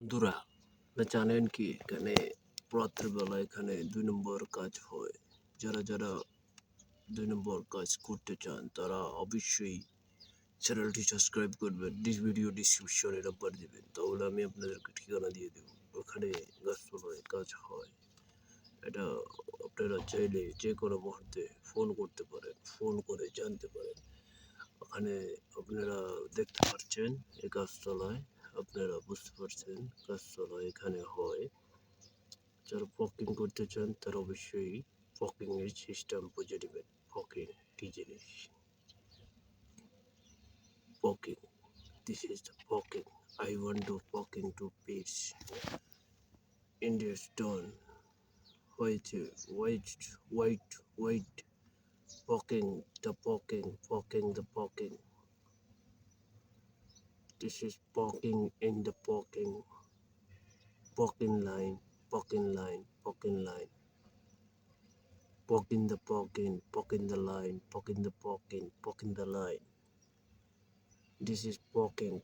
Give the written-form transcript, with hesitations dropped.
বন্ধুরা, আপনারা জানেন কি এখানে রাতের বেলা এখানে ২ নম্বর কাজ হয়। যারা ২ নম্বর কাজ করতে চান তারা অবশ্যই চ্যানেলটি সাবস্ক্রাইব করবেন। ভিডিও ডিসক্রিপশনে নাম্বার দিবেন। তাহলে আমি আপনাদেরকে ঠিকানা দিয়ে দেব। ওখানে গাছপালায় কাজ হয়। এটা আপনারা চাইলে যেকোনো মুহূর্তে ফোন করতে পারেন। ফোন করে জানতে পারেন। ওখানে আপনারা দেখতে পাচ্ছেন এই গাছতলায় আপনারা বুঝতে পারছেন গাছতলা এখানে হয়। যারা পকিং করতে চান তারা অবশ্যই পকিং এর সিস্টেম বুঝে নেবেন। পকিং কি জিনিস? Poking, this is the poking. I want to poking to pitch. India stone. White. Poking, the poking. This is poking in the poking. Poking line. Poking line. Poking the poking the line, poking the line. This is poking.